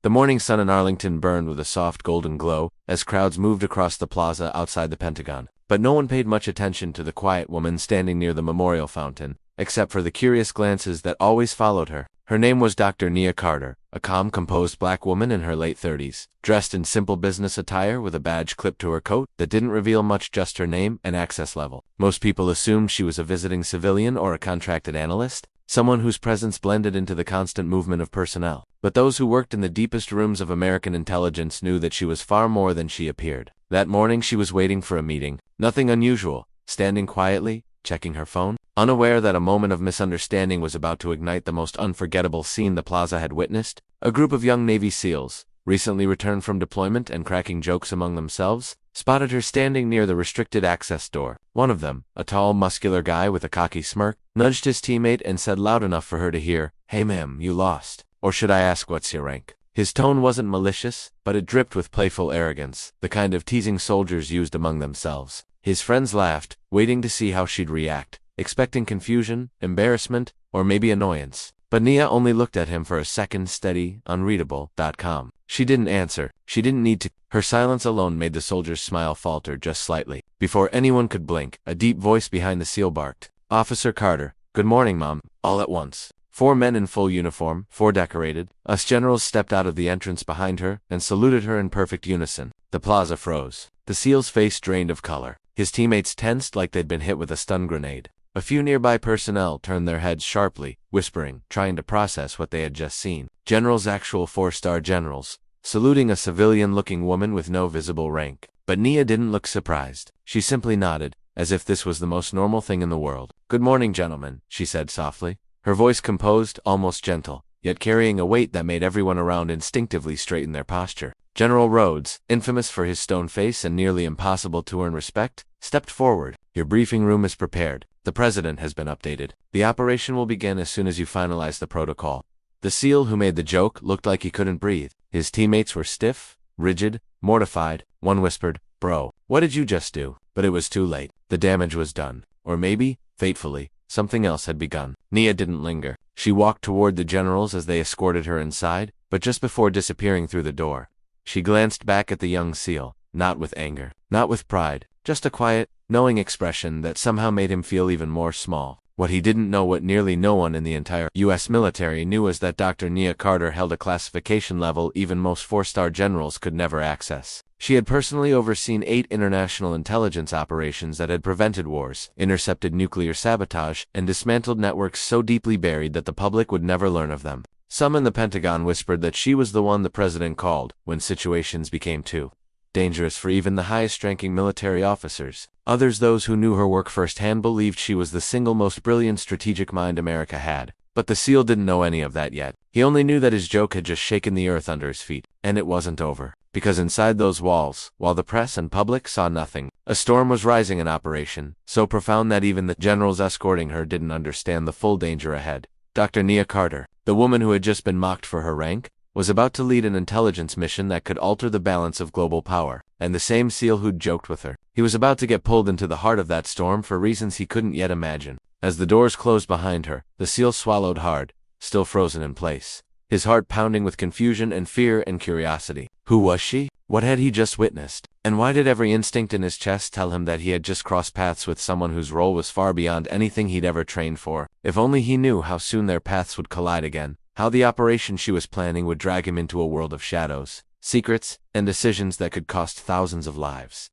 The morning sun in Arlington burned with a soft golden glow as crowds moved across the plaza outside the Pentagon. But no one paid much attention to the quiet woman standing near the memorial fountain, except for the curious glances that always followed her. Her name was Dr. Nia Carter, a calm, composed black woman in her late 30s, dressed in simple business attire with a badge clipped to her coat that didn't reveal much, just her name and access level. Most people assumed she was a visiting civilian or a contracted analyst, someone whose presence blended into the constant movement of personnel. But those who worked in the deepest rooms of American intelligence knew that she was far more than she appeared. That morning she was waiting for a meeting, nothing unusual, standing quietly, checking her phone, unaware that a moment of misunderstanding was about to ignite the most unforgettable scene the plaza had witnessed. A group of young Navy SEALs, recently returned from deployment and cracking jokes among themselves, spotted her standing near the restricted access door. One of them, a tall, muscular guy with a cocky smirk, nudged his teammate and said loud enough for her to hear, "Hey ma'am, you lost. Or should I ask what's your rank?" His tone wasn't malicious, but it dripped with playful arrogance, the kind of teasing soldiers used among themselves. His friends laughed, waiting to see how she'd react, expecting confusion, embarrassment, or maybe annoyance. But Nia only looked at him for a second, steady, unreadable. Calm. She didn't answer. She didn't need to. Her silence alone made the soldier's smile falter just slightly. Before anyone could blink, a deep voice behind the SEAL barked, "Officer Carter, good morning, Mom," all at once. 4 men in full uniform, 4 decorated, us generals stepped out of the entrance behind her and saluted her in perfect unison. The plaza froze. The SEAL's face drained of color. His teammates tensed like they'd been hit with a stun grenade. A few nearby personnel turned their heads sharply, whispering, trying to process what they had just seen. Generals, actual 4-star generals, saluting a civilian-looking woman with no visible rank. But Nia didn't look surprised. She simply nodded, as if this was the most normal thing in the world. "Good morning, gentlemen," she said softly, her voice composed, almost gentle, yet carrying a weight that made everyone around instinctively straighten their posture. General Rhodes, infamous for his stone face and nearly impossible to earn respect, stepped forward. "Your briefing room is prepared. The president has been updated. The operation will begin as soon as you finalize the protocol." The SEAL who made the joke looked like he couldn't breathe. His teammates were stiff, rigid, mortified. One whispered, "Bro, what did you just do?" But it was too late. The damage was done. Or maybe, fatefully, something else had begun. Nia didn't linger. She walked toward the generals as they escorted her inside, but just before disappearing through the door, she glanced back at the young SEAL, not with anger, not with pride, just a quiet, knowing expression that somehow made him feel even more small. What he didn't know, what nearly no one in the entire U.S. military knew, was that Dr. Nia Carter held a classification level even most 4-star generals could never access. She had personally overseen 8 international intelligence operations that had prevented wars, intercepted nuclear sabotage, and dismantled networks so deeply buried that the public would never learn of them. Some in the Pentagon whispered that she was the one the president called when situations became too dangerous for even the highest-ranking military officers. Others, those who knew her work firsthand, believed she was the single most brilliant strategic mind America had. But the SEAL didn't know any of that yet. He only knew that his joke had just shaken the earth under his feet. And it wasn't over. Because inside those walls, while the press and public saw nothing, a storm was rising in operation, so profound that even the generals escorting her didn't understand the full danger ahead. Dr. Nia Carter, the woman who had just been mocked for her rank, was about to lead an intelligence mission that could alter the balance of global power. And the same SEAL who'd joked with her, he was about to get pulled into the heart of that storm for reasons he couldn't yet imagine. As the doors closed behind her, the SEAL swallowed hard, still frozen in place, his heart pounding with confusion and fear and curiosity. Who was she? What had he just witnessed? And why did every instinct in his chest tell him that he had just crossed paths with someone whose role was far beyond anything he'd ever trained for? If only he knew how soon their paths would collide again, how the operation she was planning would drag him into a world of shadows, secrets, and decisions that could cost thousands of lives.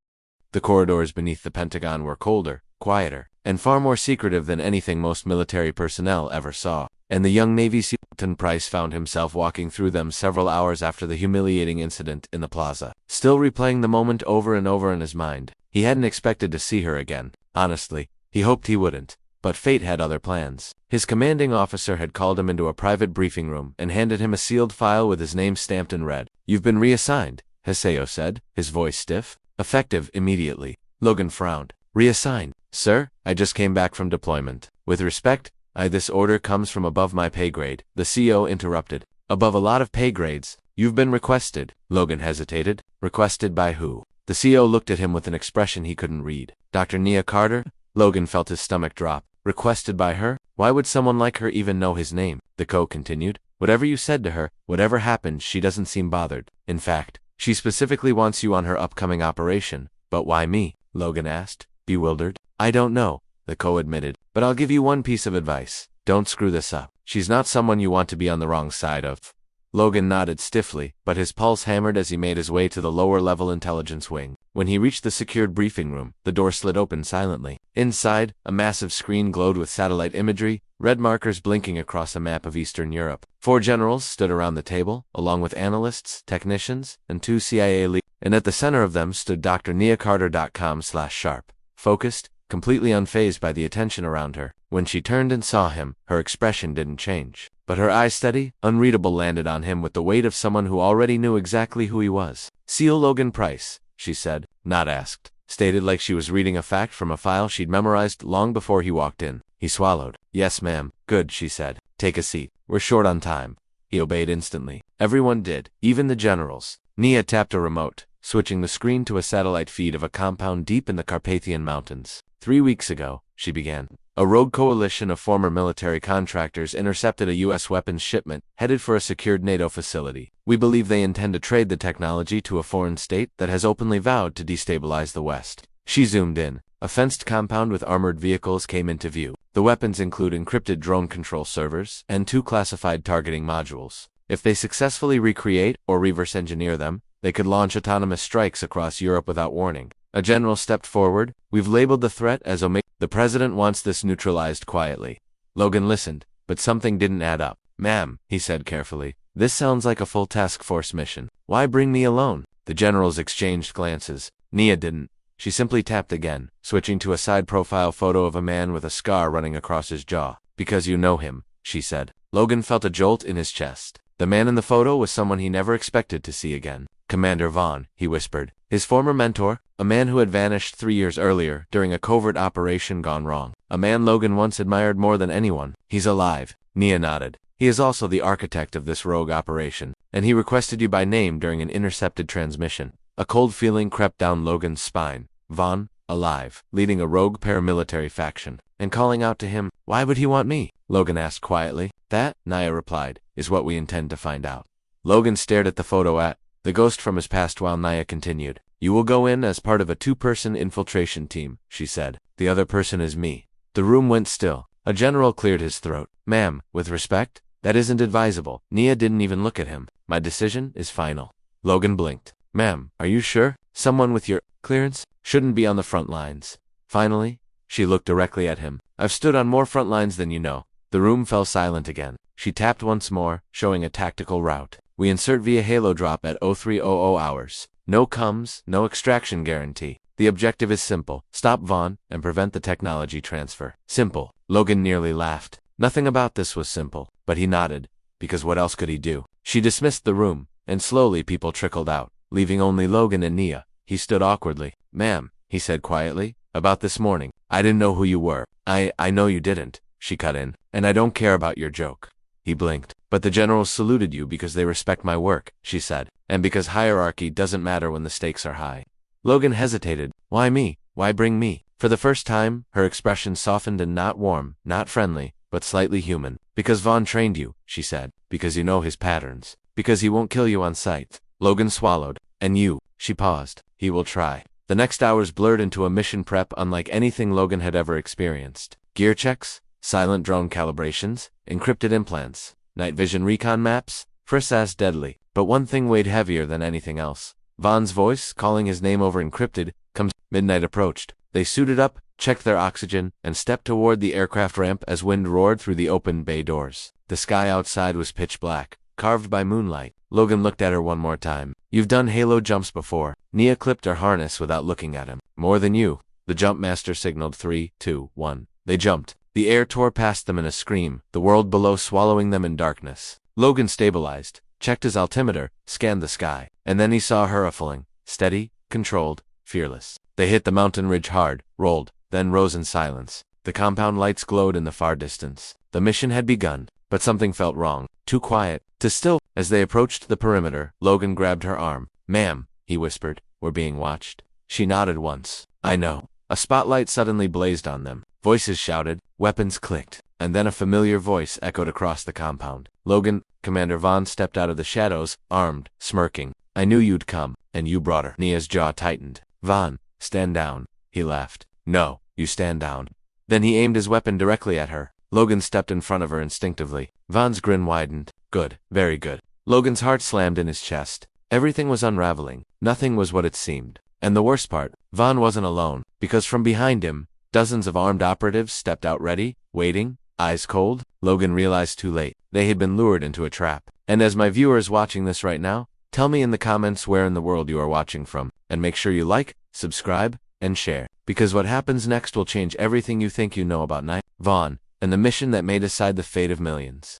The corridors beneath the Pentagon were colder, quieter, and far more secretive than anything most military personnel ever saw. And the young Navy SEAL Price found himself walking through them several hours after the humiliating incident in the plaza, still replaying the moment over and over in his mind. He hadn't expected to see her again. Honestly, he hoped he wouldn't. But fate had other plans. His commanding officer had called him into a private briefing room and handed him a sealed file with his name stamped in red. "You've been reassigned," Haseo said, his voice stiff. "Effective immediately." Logan frowned. "Reassigned? Sir, I just came back from deployment. With respect, this order comes from above my pay grade," the CO interrupted. "Above a lot of pay grades. You've been requested." Logan hesitated. "Requested by who?" The CO looked at him with an expression he couldn't read. "Dr. Nia Carter?" Logan felt his stomach drop. Requested by her? Why would someone like her even know his name? The CO continued. Whatever you said to her, whatever happened, she doesn't seem bothered. In fact, she specifically wants you on her upcoming operation. But why me? Logan asked, bewildered. I don't know, the co admitted, but I'll give you one piece of advice. Don't screw this up. She's not someone you want to be on the wrong side of. Logan nodded stiffly, but his pulse hammered as he made his way to the lower-level intelligence wing. When he reached the secured briefing room, the door slid open silently. Inside, a massive screen glowed with satellite imagery, red markers blinking across a map of Eastern Europe. 4 generals stood around the table, along with analysts, technicians, and 2 CIA leaders, and at the center of them stood Dr. Nia Carter.com/sharp, focused, completely unfazed by the attention around her. When she turned and saw him, her expression didn't change. But her eyes, steady, unreadable, landed on him with the weight of someone who already knew exactly who he was. Seal Logan Price, she said, not asked. Stated like she was reading a fact from a file she'd memorized long before he walked in. He swallowed. Yes, ma'am. Good, she said. Take a seat. We're short on time. He obeyed instantly. Everyone did, even the generals. Nia tapped a remote, switching the screen to a satellite feed of a compound deep in the Carpathian Mountains. 3 weeks ago, she began, a rogue coalition of former military contractors intercepted a U.S. weapons shipment headed for a secured NATO facility. We believe they intend to trade the technology to a foreign state that has openly vowed to destabilize the West. She zoomed in. A fenced compound with armored vehicles came into view. The weapons include encrypted drone control servers and 2 classified targeting modules. If they successfully recreate or reverse engineer them, they could launch autonomous strikes across Europe without warning. A general stepped forward. We've labeled the threat as Omega. The president wants this neutralized quietly. Logan listened, but something didn't add up. Ma'am, he said carefully, this sounds like a full task force mission. Why bring me alone? The generals exchanged glances. Nia didn't. She simply tapped again, switching to a side profile photo of a man with a scar running across his jaw. Because you know him, she said. Logan felt a jolt in his chest. The man in the photo was someone he never expected to see again. Commander Vaughn, he whispered. His former mentor, a man who had vanished 3 years earlier during a covert operation gone wrong. A man Logan once admired more than anyone. He's alive. Nia nodded. He is also the architect of this rogue operation, and he requested you by name during an intercepted transmission. A cold feeling crept down Logan's spine. Vaughn, alive, leading a rogue paramilitary faction, and calling out to him. Why would he want me? Logan asked quietly. That, Nia replied, is what we intend to find out. Logan stared at the photo at the ghost from his past while Nia continued. You will go in as part of a 2-person infiltration team, she said. The other person is me. The room went still. A general cleared his throat. Ma'am, with respect, that isn't advisable. Nia didn't even look at him. My decision is final. Logan blinked. Ma'am, are you sure? Someone with your clearance shouldn't be on the front lines. Finally, she looked directly at him. I've stood on more front lines than you know. The room fell silent again. She tapped once more, showing a tactical route. We insert via halo drop at 0300 hours. No comms, no extraction guarantee. The objective is simple. Stop Vaughn and prevent the technology transfer. Simple. Logan nearly laughed. Nothing about this was simple, but he nodded, because what else could he do? She dismissed the room, and slowly people trickled out, leaving only Logan and Nia. He stood awkwardly. Ma'am, he said quietly, about this morning. I didn't know who you were. I know you didn't, she cut in, and I don't care about your joke. He blinked. But the generals saluted you because they respect my work, she said, and because hierarchy doesn't matter when the stakes are high. Logan hesitated. Why me? Why bring me? For the first time, her expression softened and not warm, not friendly, but slightly human. Because Vaughn trained you, she said, because you know his patterns, because he won't kill you on sight. Logan swallowed. And you, she paused. He will try. The next hours blurred into a mission prep unlike anything Logan had ever experienced. Gear checks, silent drone calibrations, encrypted implants, night vision recon maps, first as deadly. But one thing weighed heavier than anything else. Vaughn's voice, calling his name over encrypted, comes. Midnight approached. They suited up, checked their oxygen, and stepped toward the aircraft ramp as wind roared through the open bay doors. The sky outside was pitch black, carved by moonlight. Logan looked at her one more time. You've done halo jumps before. Nia clipped her harness without looking at him. More than you. The jump master signaled 3, 2, 1. They jumped. The air tore past them in a scream, the world below swallowing them in darkness. Logan stabilized, checked his altimeter, scanned the sky, and then he saw her falling, steady, controlled, fearless. They hit the mountain ridge hard, rolled, then rose in silence. The compound lights glowed in the far distance. The mission had begun, but something felt wrong, too quiet, too still. As they approached the perimeter, Logan grabbed her arm. Ma'am, he whispered, we're being watched. She nodded once. I know. A spotlight suddenly blazed on them. Voices shouted, weapons clicked. and then a familiar voice echoed across the compound. Logan, Commander Vaughn stepped out of the shadows, armed, smirking. I knew you'd come, and you brought her. Nia's jaw tightened. Vaughn, stand down, he laughed. No, you stand down. Then he aimed his weapon directly at her. Logan stepped in front of her instinctively. Vaughn's grin widened. Good, very good. Logan's heart slammed in his chest. Everything was unraveling. Nothing was what it seemed. And the worst part, Vaughn wasn't alone, because from behind him, dozens of armed operatives stepped out ready, waiting, eyes cold. Logan realized too late. They had been lured into a trap. And as my viewers watching this right now, tell me in the comments where in the world you are watching from, and make sure you like, subscribe, and share, because what happens next will change everything you think you know about Nia, Vaughn, and the mission that may decide the fate of millions.